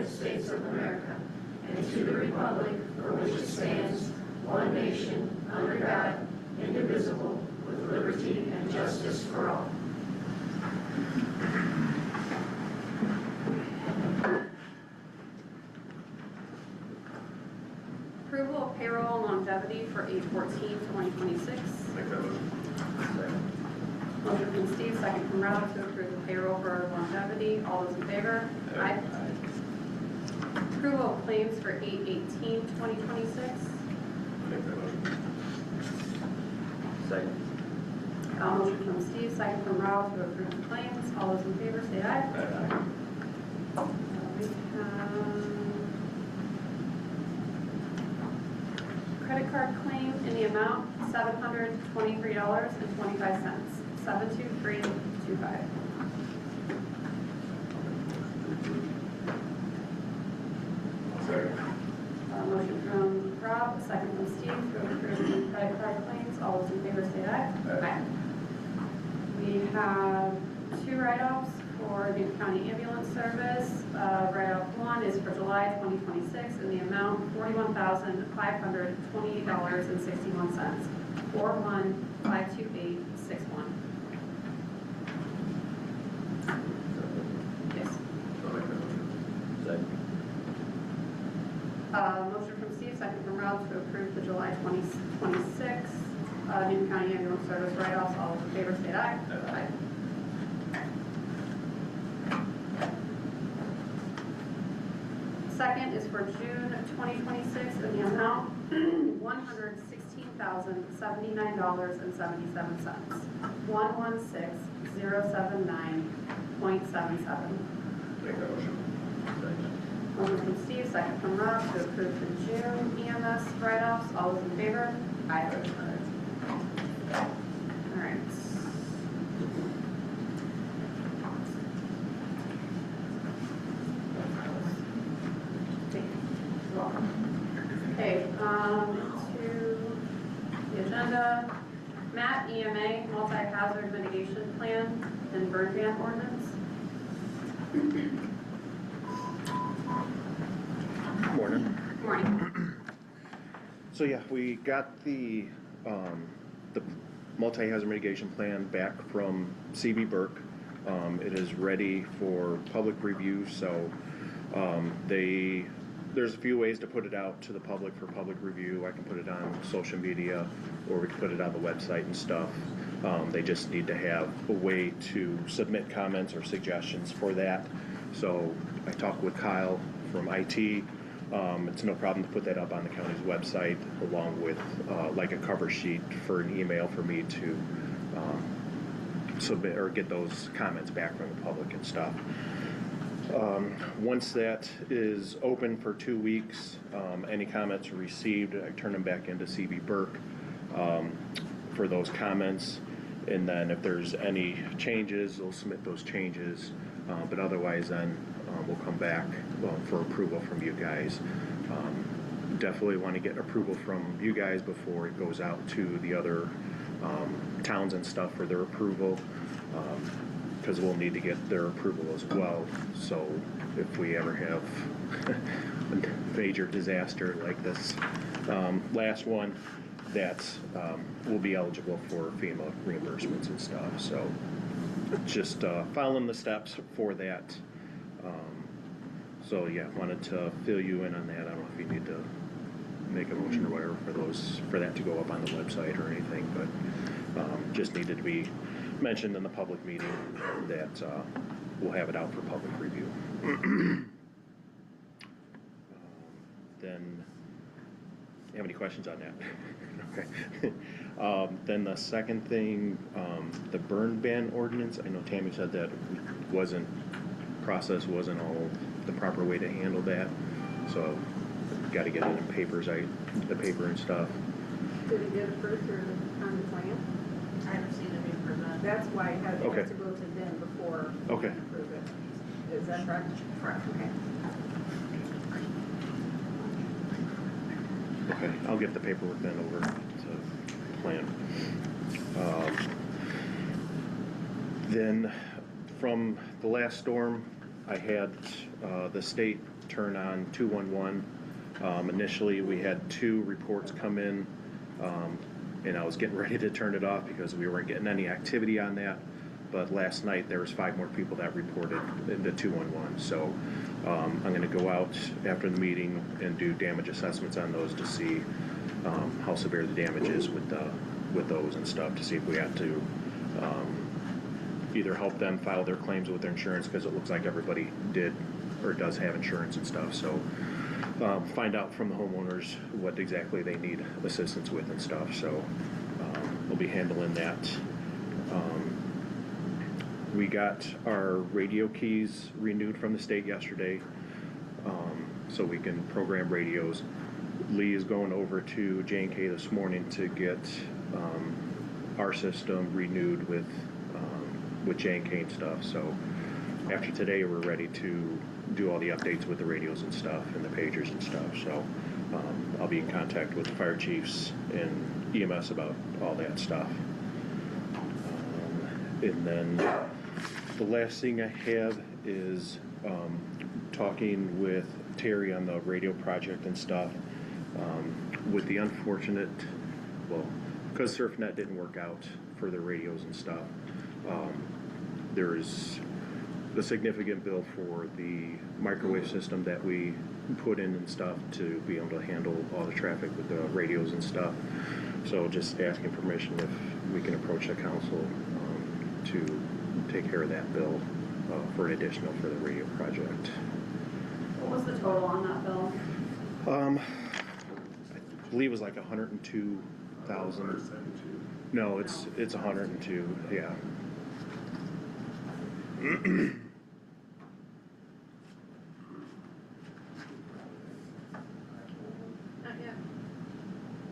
United States of America and to the republic for which it stands, one nation, under God, indivisible, with liberty and justice for all. Approval of payroll and longevity for 8/14/2026. Make that motion. Motion from Steve, second from Rob to approve the payroll for longevity. All those in favor? Aye. Approval of claims for 8/18/2026. Make that motion. Second. Motion from Steve, second from Rob to approve the claims. All those in favor say aye. Aye. We have credit card claim in the amount $723.25. 72325. Second. Motion from Rob, second from Steve to approve the credit card claims. All those in favor say aye. Aye. We have two write-offs for Newton County Ambulance Service. Write-off one is for July 2026 in the amount $41,528.61. 4152861. Yes. I'll make that motion. Second. Motion from Steve, second from Rob to approve the July 2026 Newton County Ambulance Service write-offs. All those in favor say aye. Aye. Second is for June 2026 in the amount $116,079.77. 116079.77. Make that motion. Second. Motion from Steve, second from Rob to approve the June EMS write-offs. All those in favor? Aye. All right. Okay, to the agenda. Matt, EMA, multi-hazard mitigation plan and burn ban ordinance. Morning. Morning. So yeah, we got the multi-hazard mitigation plan back from CB Burke. It is ready for public review, so there's a few ways to put it out to the public for public review. I can put it on social media, or we can put it on the website and stuff. They just need to have a way to submit comments or suggestions for that. So I talked with Kyle from IT. It's no problem to put that up on the county's website, along with like a cover sheet for an email for me to submit or get those comments back from the public and stuff. Once that is open for 2 weeks, any comments received, I turn them back into CB Burke for those comments, and then if there's any changes, they'll submit those changes, but otherwise then we'll come back for approval from you guys. Definitely want to get approval from you guys before it goes out to the other towns and stuff for their approval, because we'll need to get their approval as well. So if we ever have a major disaster like this last one, that we'll be eligible for FEMA reimbursements and stuff. So just following the steps for that. So yeah, wanted to fill you in on that. I don't know if you need to make a motion or whatever for that to go up on the website or anything, but just needed to be mentioned in the public meeting that we'll have it out for public review. Then, you have any questions on that? Okay. Then the second thing, the burn ban ordinance. I know Tammy said that process wasn't all the proper way to handle that, so got to get it in papers, the paper and stuff. Did it get approved or on the plan? I haven't seen it being presented. That's why it has Okay. to go to them before we Okay. can approve it. Is that correct? Correct. Okay. Okay, I'll get the paperwork then over to plan. Then from the last storm, I had the state turn on 211. Initially, we had 2 reports come in, and I was getting ready to turn it off because we weren't getting any activity on that. But last night, there was 5 more people that reported into 211. So I'm going to go out after the meeting and do damage assessments on those to see how severe the damage is with those and stuff, to see if we have to either help them file their claims with their insurance, because it looks like everybody did or does have insurance and stuff. So find out from the homeowners what exactly they need assistance with and stuff. So we'll be handling that. We got our radio keys renewed from the state yesterday, so we can program radios. Lee is going over to J&K this morning to get our system renewed with J&K and stuff. So after today, we're ready to do all the updates with the radios and stuff and the pagers and stuff. So I'll be in contact with the fire chiefs and EMS about all that stuff. And then the last thing I have is talking with Terry on the radio project and stuff. With the unfortunate, well, because SurfNet didn't work out for the radios and stuff, there is a significant bill for the microwave system that we put in and stuff to be able to handle all the traffic with the radios and stuff. So just asking permission if we can approach the council to take care of that bill for an additional for the radio project. What was the total on that bill? I believe it was like 102,000. 172. No, it's 102. Yeah. Not yet.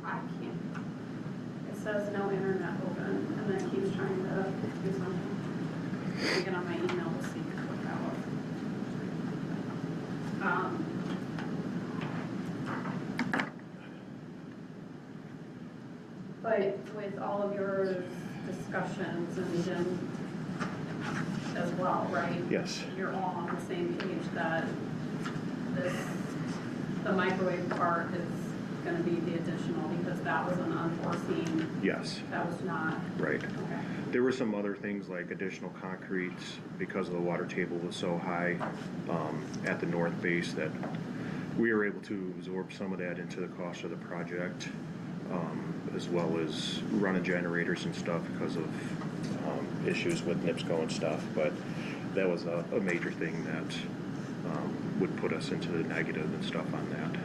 I can't. It says no internet open, and then it keeps trying to do something. Let me get on my email to see what that was. But with all of your discussions and Jim as well, right? Yes. You're all on the same page that the microwave part is gonna be the additional, because that was an unforeseen, Yes. that was not, Right. okay. There were some other things like additional concrete because the water table was so high at the north base that we were able to absorb some of that into the cost of the project, as well as running generators and stuff because of issues with NIPSCO and stuff. But that was a major thing that would put us into the negative and stuff on that.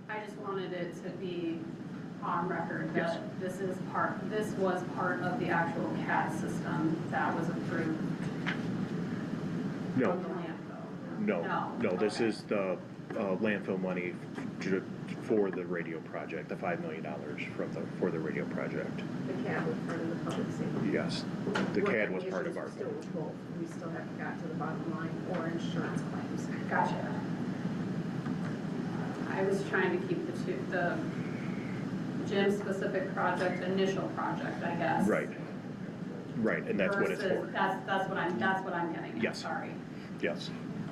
I just wanted it to be on record Yes. that this was part of the actual CAD system that was approved No, from the landfill. no, this Okay. is the landfill money for the radio project, the $5 million for the radio project. The CAD was part of the public safety. Yes, the What CAD was part issues of our still bill. with both. We still haven't got to the bottom line or insurance claims. Gotcha. I was trying to keep the Jim's specific project, initial project, I guess. Right, and that's what it's Versus- for. That's what I'm getting at, Yes. sorry. Yes,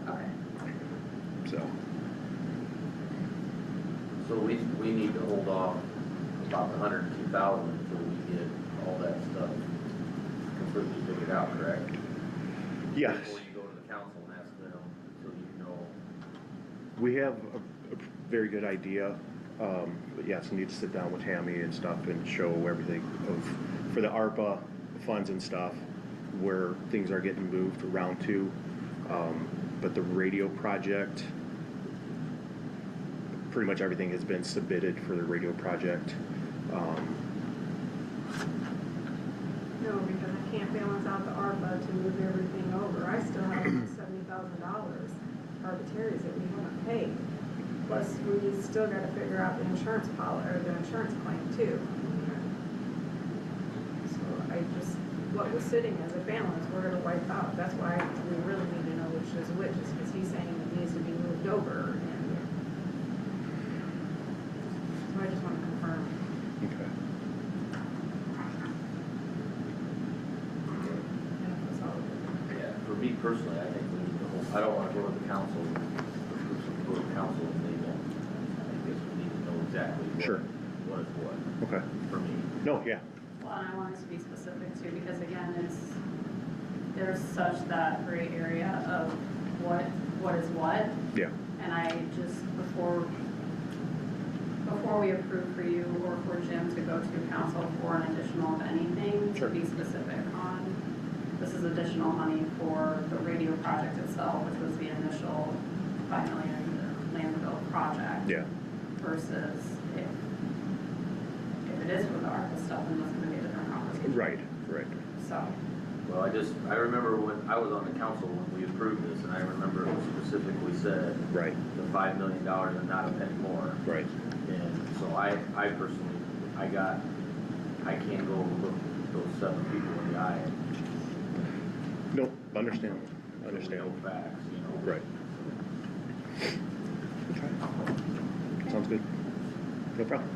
Okay. so, So we need to hold off about the 102,000 until we get all that stuff completely figured out, correct? yes. Before you go to the council and ask them until you know. We have a very good idea, but yes, I need to sit down with Tammy and stuff and show everything for the ARPA funds and stuff, where things are getting moved around to. But the radio project, pretty much everything has been submitted for the radio project. No, because I can't balance out the ARPA to move everything over. I still have almost $70,000 arbitraries that we haven't paid. Plus, we still gotta figure out the insurance or the insurance claim too. So what was sitting as a balance, we're gonna wipe out. That's why we really need to know which is which, is because he's saying it needs to be moved over, and so I just wanna confirm. Okay. And if it's all good. Yeah, for me personally, I think we need to hold I don't wanna go to the council, go to the council and they won't. I guess we need to know exactly Sure. what is what, Okay. for me. No, yeah, Well, and I want us to be specific too, because again, there's such that gray area of what is what. yeah, And I just, before we approve for you or for Jim to go to council for an additional of anything, to Sure. be specific on, this is additional money for the radio project itself, which was the initial $5 million landfill project. yeah, Versus if it is with the ARPA stuff, then that's gonna be a different conversation. right, right. So, Well, I remember when I was on the council when we approved this, and I remember it was specifically said Right, the $5 million and not a penny more. right. And so I personally, I can't go look those 7 people in the eye and Nope, understand, no understand. facts, you know. Right. Okay. Sounds good. No problem.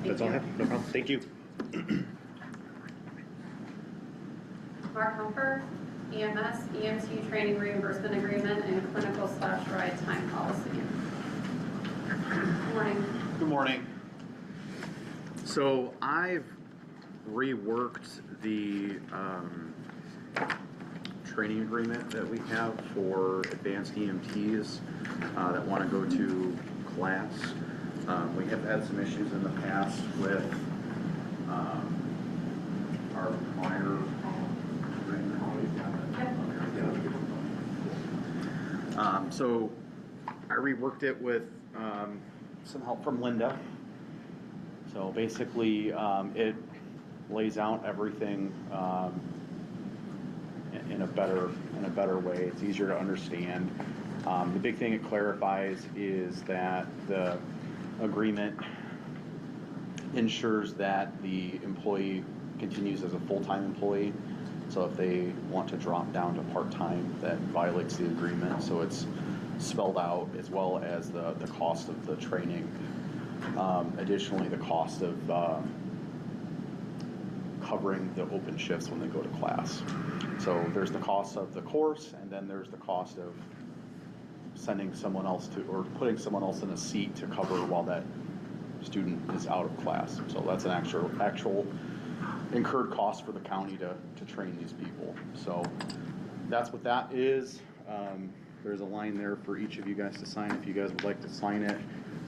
That's all I have. No problem. Thank you. Mark Humper, EMS, EMT training reimbursement agreement and clinical/ride time policy. Good morning. Good morning. So I've reworked the training agreement that we have for advanced EMTs that want to go to class. We have had some issues in the past with our prior. So I reworked it with some help from Linda. So basically, it lays out everything in a better way. It's easier to understand. The big thing it clarifies is that the agreement ensures that the employee continues as a full-time employee. So if they want to drop down to part-time, that violates the agreement. So it's spelled out, as well as the cost of the training. Additionally, the cost of covering the open shifts when they go to class. So there's the cost of the course, and then there's the cost of sending someone else to, or putting someone else in a seat to cover while that student is out of class. So that's an actual incurred cost for the county to train these people. So that's what that is. There's a line there for each of you guys to sign if you guys would like to sign it.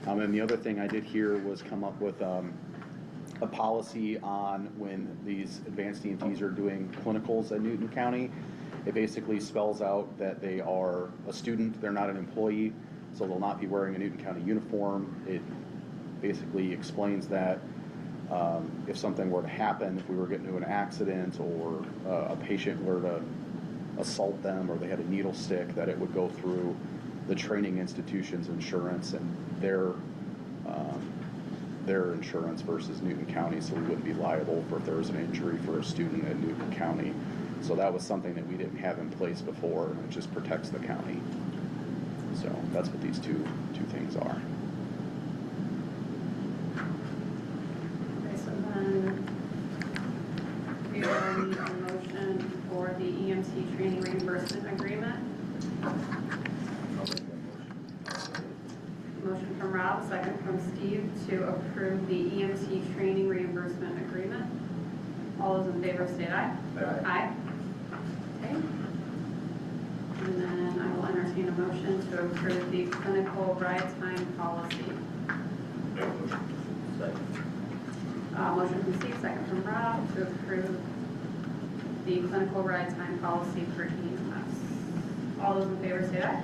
And the other thing I did here was come up with a policy on when these advanced EMTs are doing clinicals at Newton County. It basically spells out that they are a student, they're not an employee, so they'll not be wearing a Newton County uniform. It basically explains that if something were to happen, if we were getting into an accident or a patient were to assault them or they had a needle stick, that it would go through the training institution's insurance and their insurance versus Newton County, so we wouldn't be liable for if there was an injury for a student at Newton County. So that was something that we didn't have in place before, and it just protects the county. So that's what these two things are. Okay, so then we will need a motion for the EMT training reimbursement agreement. Motion from Rob, second from Steve to approve the EMT training reimbursement agreement. All those in favor state aye. Aye. Okay. And then I will entertain a motion to approve the clinical ride time policy. Second. Motion from Steve, second from Rob to approve the clinical ride time policy for EMS. All those in favor say aye.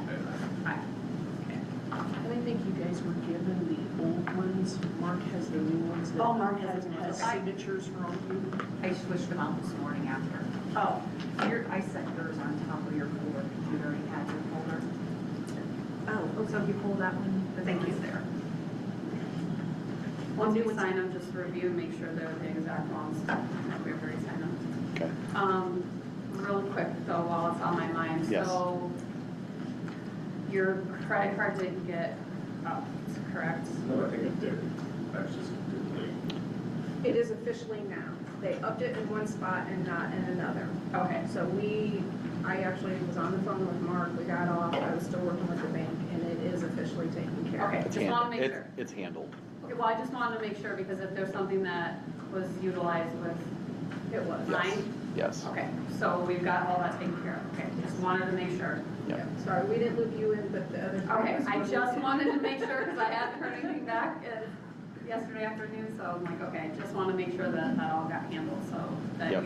Aye. Okay. And I think you guys were given the old ones. Mark has the new ones. That Oh, Mark has the new has ones. signatures from you. I switched them out this morning after. Oh, I set yours on top of your folder, because you already had your folder. Oh, So if you pull that one, the thank you's there. once we sign them, just review and make sure they're the exact ones. We've already signed them. Okay. Real quick though, while it's on my mind. Yes. So your credit card didn't get upped, correct? No, I think it did. That's just late. it is officially now. They upped it in one spot and not in another. Okay, So we I actually was on the phone with Mark, we got off, I was still working with the bank, and it is officially taken care of. Okay, just wanna make sure. It's handled. Okay, well, I just wanted to make sure, because if there's something that was utilized with It was. mine, Yes. okay, so we've got all that taken care of, okay, just wanted to make sure. Yeah. Sorry, we didn't loop you in, but the other. Okay, I just wanted to make sure, because I hadn't heard anything back yesterday afternoon, so I'm like, okay, I just want to make sure that that all got handled, so that Yep.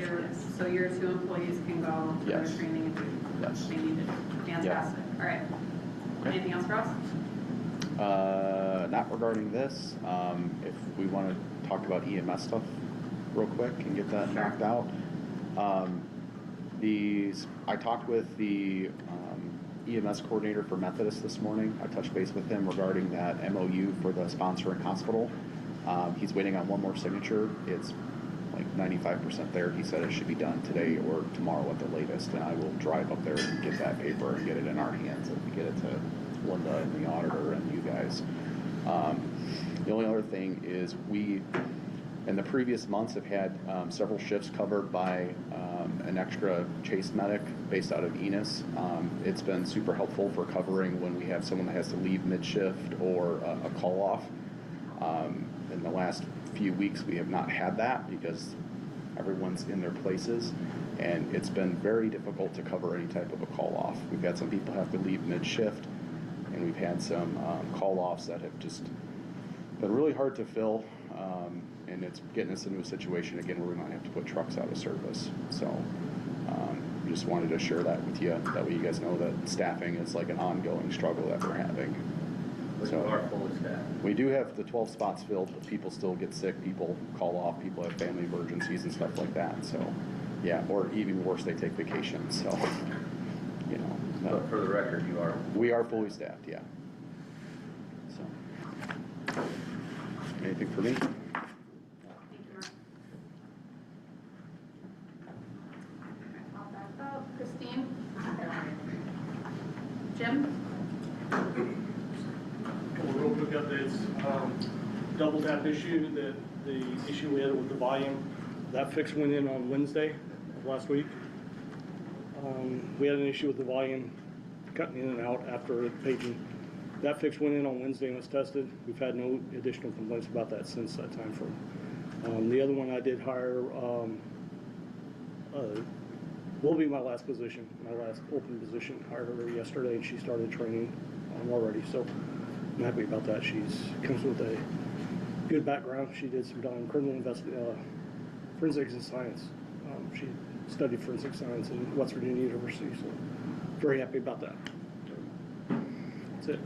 your 2 employees can go to their Yes. training and do Yes. what they need to do. Fantastic, all right. Okay. Anything else for us? Not regarding this. If we want to talk about EMS stuff real quick and get that Sure. knocked out. I talked with the EMS coordinator for Methodist this morning. I touched base with him regarding that MOU for the sponsoring hospital. He's waiting on one more signature. It's like 95% there. He said it should be done today or tomorrow at the latest, and I will drive up there and get that paper and get it in our hands and get it to Linda and the auditor and you guys. The only other thing is we, in the previous months, have had several shifts covered by an extra Chase medic based out of Enos. It's been super helpful for covering when we have someone that has to leave mid-shift or a call-off. In the last few weeks, we have not had that because everyone's in their places, and it's been very difficult to cover any type of a call-off. We've had some people have to leave mid-shift, and we've had some call-offs that have just been really hard to fill. And it's getting us into a situation again where we might have to put trucks out of service. So just wanted to share that with you. That way you guys know that staffing is like an ongoing struggle that we're having. But you are fully staffed. We do have the 12 spots filled, but people still get sick, people call off, people have family emergencies and stuff like that. So yeah, or even worse, they take vacations. So, you know. But for the record, you are. We are fully staffed, yeah. So, anything for me? Thank you, Mark. I'll back up. Christine? Jim? Couple real quick updates. Double tap issue, the issue we had with the volume, that fix went in on Wednesday of last week. We had an issue with the volume cutting in and out after paging. That fix went in on Wednesday and was tested. We've had no additional complaints about that since that time frame. The other one I did hire will be my last position, my last open position. Hired her yesterday and she started training already, so I'm happy about that. She's comes with a good background. She did some time criminal forensics and science. She studied forensic science in West Virginia University, so very happy about that. That's it.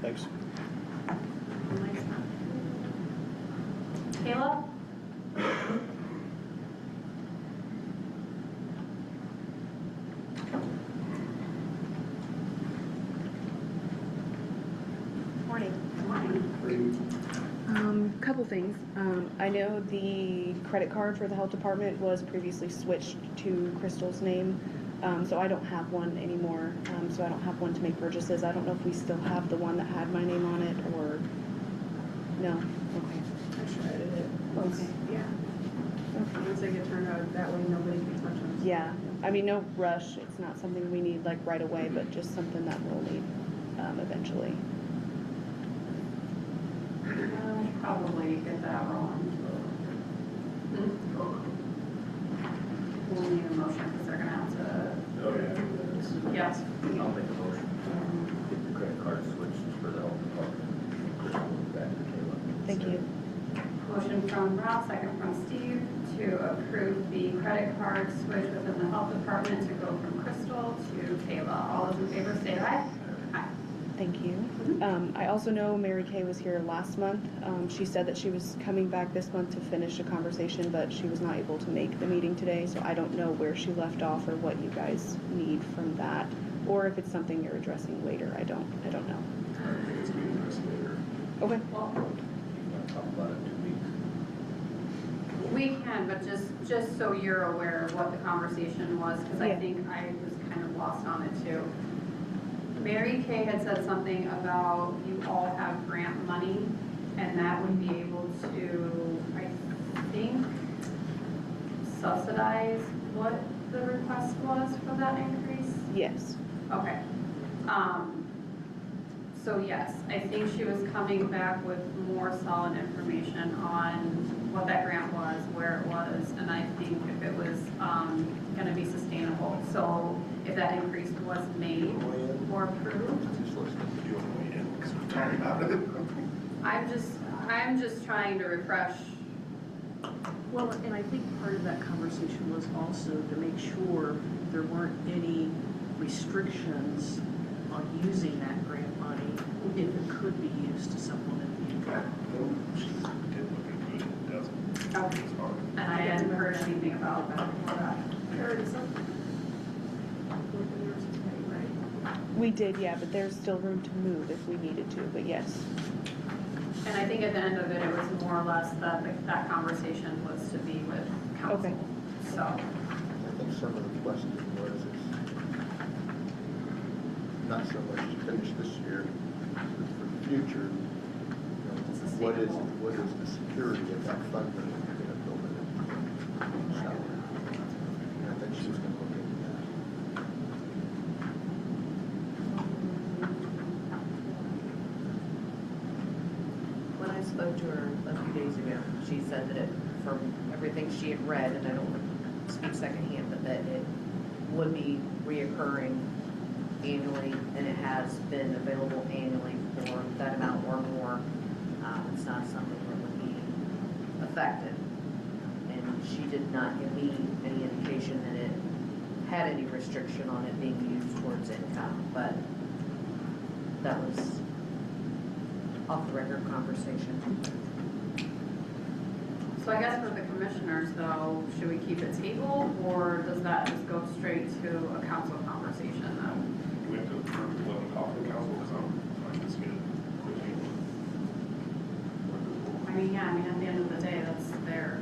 Thanks. Kayla? Morning. Couple things. I know the credit card for the health department was previously switched to Crystal's name, so I don't have one anymore. So I don't have one to make purchases. I don't know if we still have the one that had my name on it or no. Okay. I shredded it. Okay. Yeah. Once they get turned out, that way nobody can touch them. Yeah. I mean, no rush. It's not something we need like right away, but just something that we'll need eventually. Probably get that rolling. We'll need a motion because they're gonna have to, Oh, yeah. yes. I'll make a motion. Get the credit card switched for the health department. Back to Kayla. Thank you. Motion from Ralph, second from Steve, to approve the credit card switch within the health department to go from Crystal to Kayla. All those in favor say aye. Aye. Thank you. I also know Mary Kay was here last month. She said that she was coming back this month to finish a conversation, but she was not able to make the meeting today, so I don't know where she left off or what you guys need from that, or if it's something you're addressing later. I don't know. I think it's being addressed later. Okay. Well, You want to talk about it in 2 weeks? we can, but just so you're aware of what the conversation was, because I Yeah. think I was kind of lost on it too. Mary Kay had said something about you all have grant money, and that would be able to, I think, subsidize what the request was for that increase? Yes. Okay. So yes, I think she was coming back with more solid information on what that grant was, where it was, and I think if it was gonna be sustainable. So if that increase was made or approved, Just listening to you and waiting, because we're talking about it. I'm just trying to refresh. Well, and I think part of that conversation was also to make sure there weren't any restrictions on using that grant money if it could be used to supplement the income. She's good looking good, it doesn't. Okay. It's hard. And I hadn't heard anything about that before that. There is something. Both of yours is paid, right? We did, yeah, but there's still room to move if we needed to, but yes. And I think at the end of it, it was more or less that that conversation was to be with council. Okay. So, I think some of the question was, is not so much to finish this year, but for the future, what is the security of that fund that we're going to build it in? So, I think she's going to look into that. When I spoke to her a few days ago, she said that it, from everything she had read, and I don't want to speak secondhand, but that it would be reoccurring annually, and it has been available annually for that amount or more. It's not something that would be affected. And she did not give me any indication that it had any restriction on it being used towards income, but that was off the record conversation. so I guess for the commissioners though, should we keep it tabled or does that just go straight to a council conversation though? Do we have to let them talk to the council, because I'm just going to quickly. I mean, yeah, I mean, at the end of the day, that's their,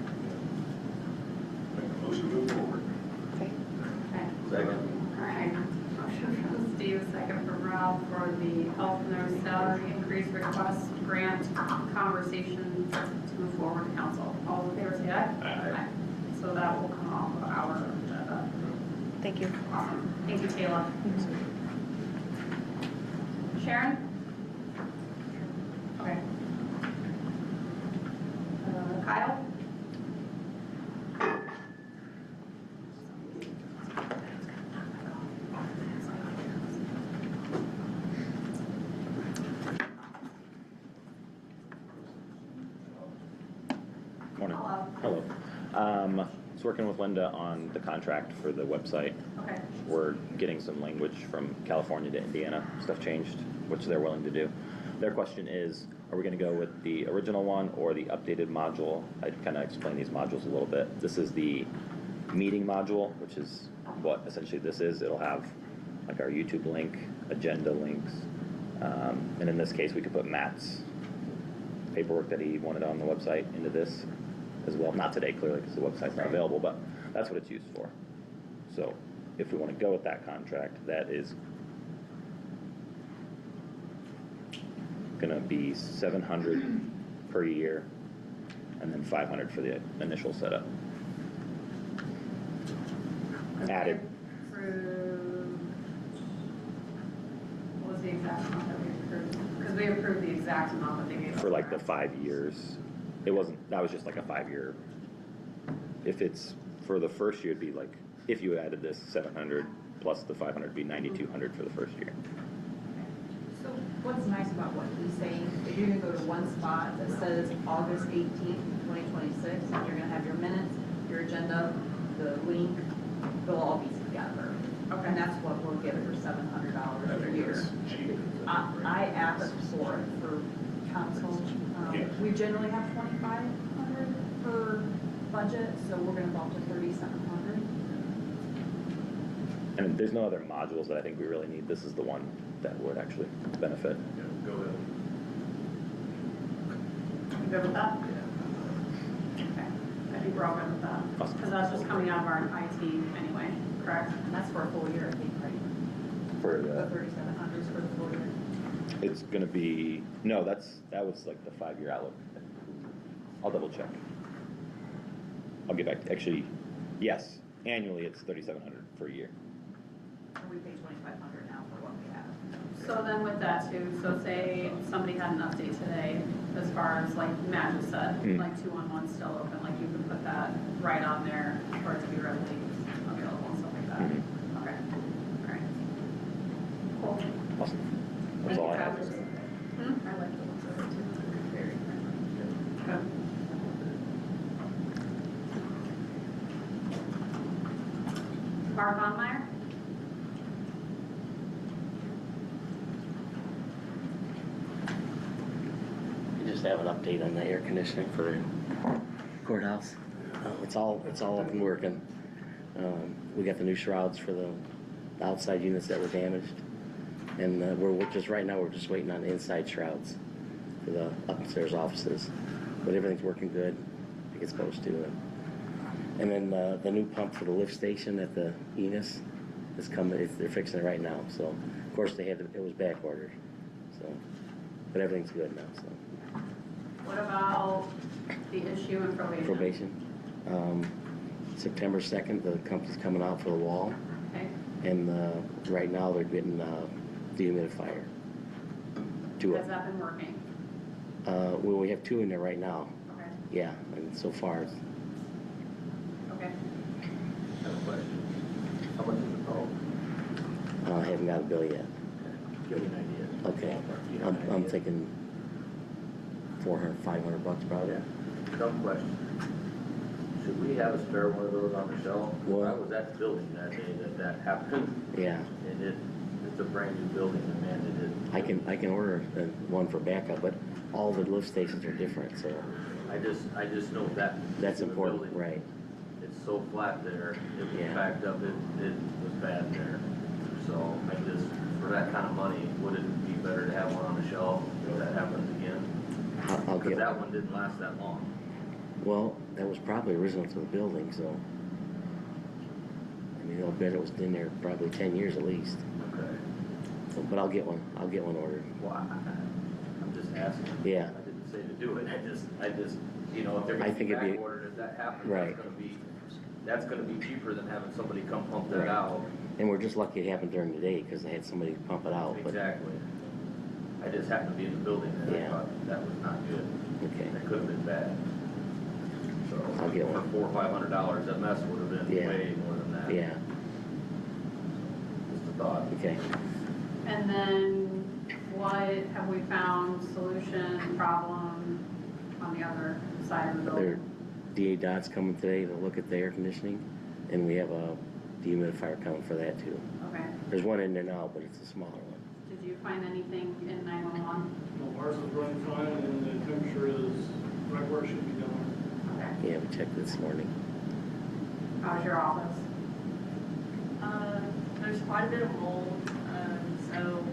Make a motion to move forward. Okay. okay. Second. All right, motion from Steve, second from Ralph for the health nurse salary increase request grant conversation to move forward to council. All in favor, say aye. Aye. So that will come off of our agenda. Thank you. Awesome. Thank you, Taylor. Sharon? Okay. Kyle? Morning. Hello. Hello. Was working with Linda on the contract for the website. Okay. We're getting some language from California to Indiana. Stuff changed, which they're willing to do. Their question is, are we going to go with the original one or the updated module? I'd kind of explain these modules a little bit. This is the meeting module, which is what essentially this is. It'll have like our YouTube link, agenda links, and in this case, we could put Matt's paperwork that he wanted on the website into this as well. Not today, clearly, because the website's not available, but that's what it's used for. So if we want to go with that contract, that is going to be $700 per year, and then $500 for the initial setup. Added. What was the exact amount that we approved? Because we approved the exact amount that they gave us. For like the 5 years. It wasn't, that was just like a 5-year. If it's, for the first year, it'd be like, if you added this 700 plus the 500, it'd be 9,200 for the first year. So what's nice about what he's saying, if you're gonna go to one spot that says August 18th, 2026, and you're gonna have your minutes, your agenda, the link, they'll all be together. Okay. And that's what we'll get for $700 a year. I asked for it for council. Yes. We generally have 2,500 per budget, so we're gonna bump to 3,700. And there's no other modules that I think we really need. This is the one that would actually benefit. Yeah, go ahead. You good with that? Okay. I think we're all good with that. Awesome. Because that's just coming out of our IT anyway, correct? And that's for a full year, I think, right? For The 3,700 is for the full year. it's gonna be, no, that was like the 5-year outlook. I'll double check. I'll get back, actually, yes, annually, it's 3,700 for a year. And we pay 2,500 now for what we have. So then with that too, so say somebody had an update today, as far as like Matt just said, like 211 still open, like you could put that right on there for it to be readily available and stuff like that. Okay, all right. Cool. Awesome. That's all I have. Hmm? I like the ones that are too. Very friendly. Barb Bonmeyer? We just have an update on the air conditioning for the courthouse. It's all up and working. We got the new shrouds for the outside units that were damaged. And we're just, right now, we're just waiting on the inside shrouds for the upstairs offices. But everything's working good, like it's supposed to. And then the new pump for the lift station at the Enos is coming. They're fixing it right now. So, of course, it was back ordered. So, but everything's good now. So, What about the issue in probation? probation. September 2nd, the company's coming out for the wall, Okay, and right now they're getting dehumidifier. Two has of them. that been working? Well, we have two in there right now. Okay, Yeah, and so far, it's okay. I have a question. How much is the bulb? I haven't got a bill yet. Give me an idea. Okay, You have an I'm idea? thinking $400, $500 probably. Yeah. Dumb question. Should we have a spare one of those on the shelf? 'Cause Well- I was at the building that day that happened, Yeah, and it's a brand new building, and man, I can order one for backup, but all the lift stations are different, so I just know that. that's the important, building, right? It's so flat there, it was Yeah. backed up, it was bad there. So I just, for that kind of money, would it be better to have one on the shelf if that happens again? I'll Because get that one. one didn't last that long. Well, that was probably original to the building, so I mean, I'll bet it was in there probably 10 years at least. Okay. So, but I'll get one ordered. Well, I'm just asking. Yeah. I didn't say to do it, I just, you know, if they're I gonna think be it'd be- back ordered, if that happens, Right. that's gonna be cheaper than having somebody come pump that Right. out. And we're just lucky it happened during the day because they had somebody pump it out. But Exactly. I just happened to be in the building and I Yeah. thought that was not good. okay, That could have been bad. So, I'll get for one. $400 or $500, that mess would have been Yeah. way more than that. yeah, Just a thought. okay. And then what have we found solution, problem on the other side of the Their building? DA Dot's coming today to look at the air conditioning, and we have a dehumidifier coming for that too. Okay, There's one in there now, but it's a smaller one. did you find anything in 911? No, ours is running fine, and the temperature is right where it should be going. Okay, Yeah, we checked this morning. how's your office? There's quite a bit of mold, so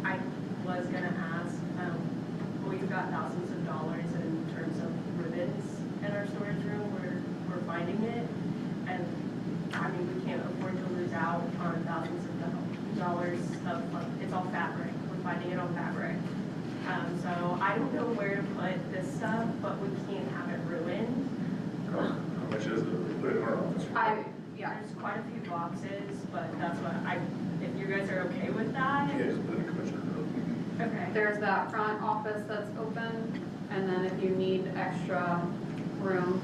I was gonna ask, we've got thousands of dollars in terms of ribbons in our storage room, we're finding it, and I mean, we can't afford to lose out on thousands of dollars of, it's all fabric, we're finding it on fabric. So I don't know where to put this stuff, but we can't have it ruined. How much is it in our office? Yeah. There's quite a few boxes, but that's what if you guys are okay with that. Yeah, just put it in the commissioner's room. Okay. There's that front office that's open, and then if you need extra room,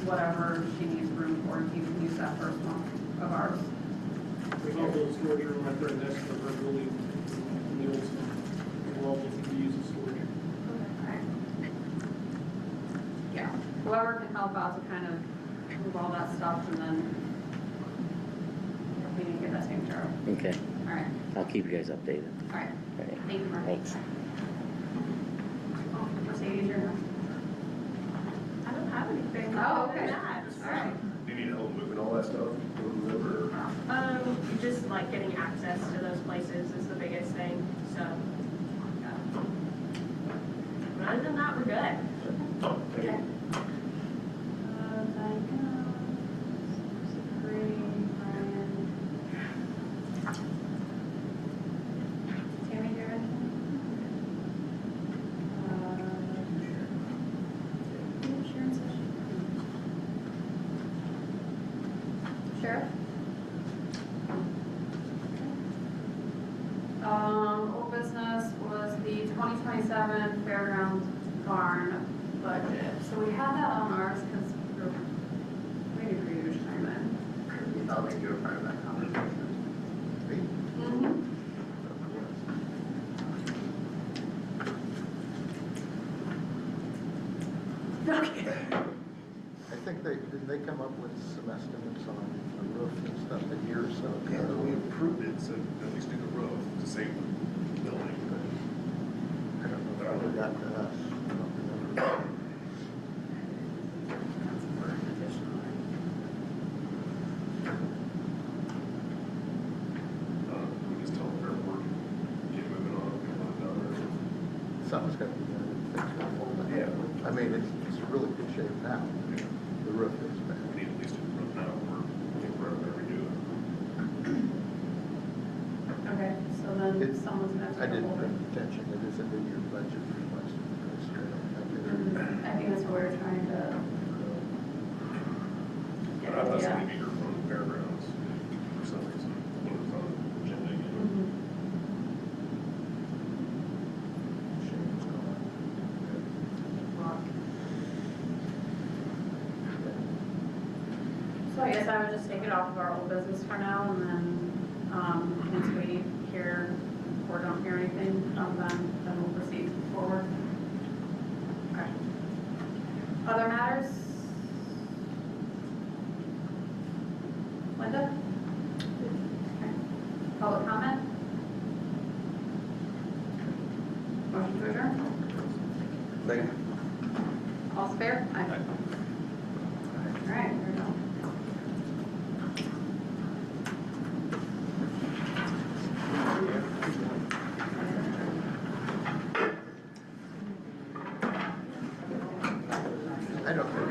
whatever she needs room for, you can use that first one of ours. There's also a storage room right there next to her building, in the old school. We'll also use as storage. Okay. Yeah, whoever can help out to kind of move all that stuff, and then we can get that taken care of. Okay, All right, I'll keep you guys updated. all right. All right. Thank you, Mark. Thanks. Oh, Mercedes, you're next. I don't have anything Oh, other okay. than that. All right. Do you need help moving all that stuff? Remember? Just like getting access to those places is the biggest thing, so. Yeah. But other than that, we're good. Okay. Tammy, do you have anything? Sharon says she 2027 fairgrounds barn budget. So we had that on ours because we were waiting for you to chime in. We felt like you were part of that conversation. Mm-hmm. Okay. I think didn't they come up with some estimates on the roof and stuff a year or so ago? Yeah, we approved it, so at least do the roof to save the building. I don't know if it ever got to us. I don't remember. That's for additional. We just tell them they're working, get moving on, get it done, or Something's got to be done to fix that whole thing. Yeah. I mean, it's in really good shape now. The roof is bad. we need at least do the roof now, or wherever we do it. Okay, so then It- someone's gonna have to. I didn't hold pay it. attention. It is a new year budget request. I think that's what we're trying to. But I thought Yeah. somebody be here from the fairgrounds for some reason, when it was on the agenda again. Mhm. Shane's gone. So I guess I would just take it off of our old business for now, and then, once we hear or don't hear anything from them, then we'll proceed forward. Okay. Other matters? Linda? Okay. Public comment? Motion to adjourn? Thank you. All's fair? Aye. All right, there we go. I don't know.